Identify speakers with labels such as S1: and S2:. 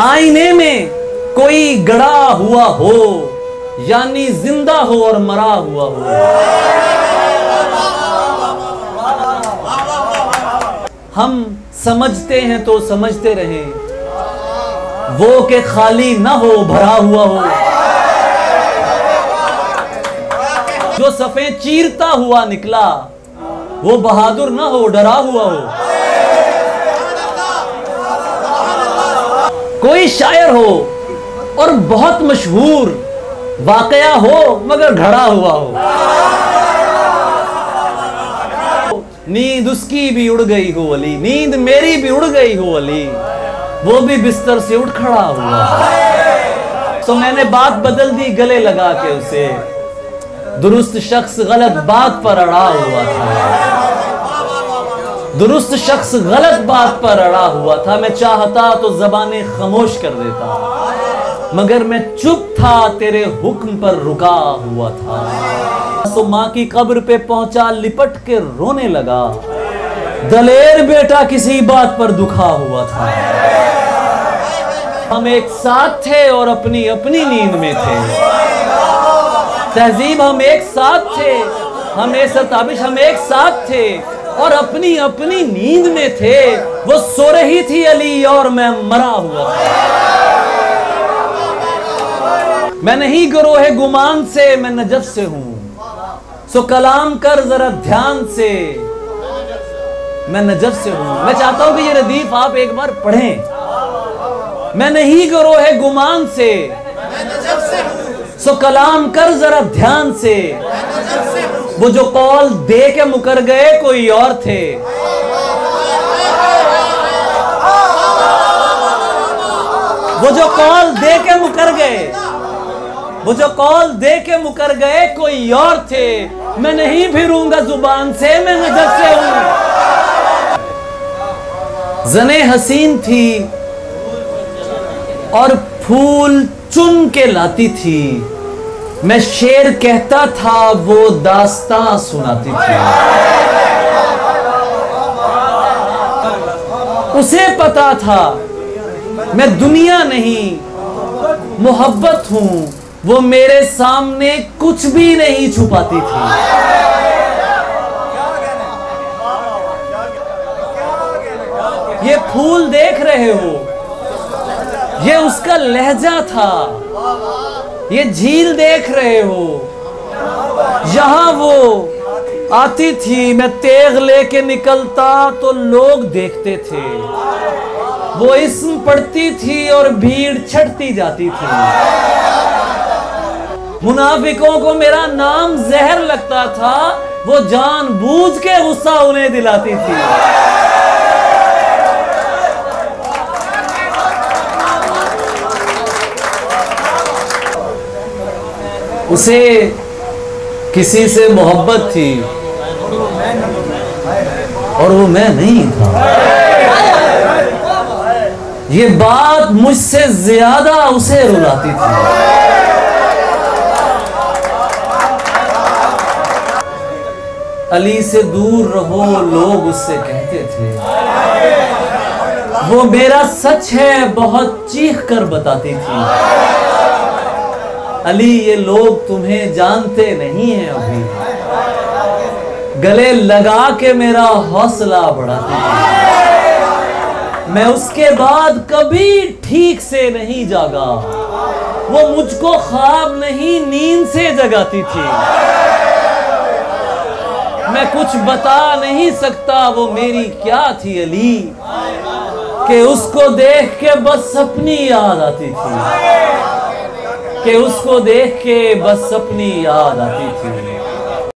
S1: आईने में कोई गड़ा हुआ हो, यानी जिंदा हो और मरा हुआ हो। हम समझते हैं तो समझते रहें, वो के खाली ना हो भरा हुआ हो। जो सफ़े चीरता हुआ निकला, वो बहादुर ना हो डरा हुआ हो। कोई शायर हो और बहुत मशहूर, वाकया हो मगर घड़ा हुआ हो। नींद उसकी भी उड़ गई हो अली, नींद मेरी भी उड़ गई हो अली, वो भी बिस्तर से उठ खड़ा हुआ। तो मैंने बात बदल दी गले लगा के उसे, दुरुस्त शख्स गलत बात पर अड़ा हुआ था। दुरुस्त शख्स गलत बात पर अड़ा हुआ था। मैं चाहता तो ज़बाने खामोश कर देता, मगर मैं चुप था, तेरे हुक्म पर रुका हुआ था। तो माँ की कब्र पे पहुंचा, लिपट के रोने लगा, दलेर बेटा किसी बात पर दुखा हुआ था। हम एक साथ थे और अपनी अपनी नींद में थे। तहजीब हम एक साथ थे, हमें सताबिश हम एक साथ थे और अपनी अपनी नींद में थे। वो सो रही थी अली और मैं मरा हुआ था। मैं नहीं गरोह गुमान से, मैं नजफ से हूं, सो कलाम कर जरा ध्यान से, मैं नजफ से हूं। मैं चाहता हूं कि ये रदीफ आप एक बार पढ़ें। मैं नहीं गरोह गुमान से, सो कलाम कर जरा ध्यान से। वो जो कौल दे के मुकर गए कोई और थे, वो जो कौल दे के मुकर गए, वो जो कौल दे के मुकर गए कोई और थे। मैं नहीं फिरूंगा जुबान से, मैं नजर से हूं। जने हसीन थी और फूल चुन के लाती थी। मैं शेर कहता था, वो दास्तां सुनाती थी। उसे पता था मैं दुनिया नहीं मोहब्बत हूं, वो मेरे सामने कुछ भी नहीं छुपाती थी। ये फूल देख रहे हो, ये उसका लहजा था। ये झील देख रहे हो, यहां वो आती थी। मैं तेग लेके निकलता तो लोग देखते थे। वो इस्म पढ़ती थी और भीड़ छटती जाती थी। मुनाफिकों को मेरा नाम जहर लगता था, वो जानबूझ के गुस्सा उन्हें दिलाती थी। उसे किसी से मोहब्बत थी और वो मैं नहीं था। ये बात मुझसे ज्यादा उसे रुलाती थी। अली से दूर रहो लोग उससे कहते थे, वो मेरा सच है बहुत चीख कर बताती थी। अली ये लोग तुम्हें जानते नहीं हैं अभी, गले लगा के मेरा हौसला बढ़ाती थी। मैं उसके बाद कभी ठीक से नहीं जागा, वो मुझको ख्वाब नहीं नींद से जगाती थी। मैं कुछ बता नहीं सकता वो मेरी क्या थी अली, कि उसको देख के बस अपनी याद आती थी, कि उसको देख के बस अपनी याद आती थी।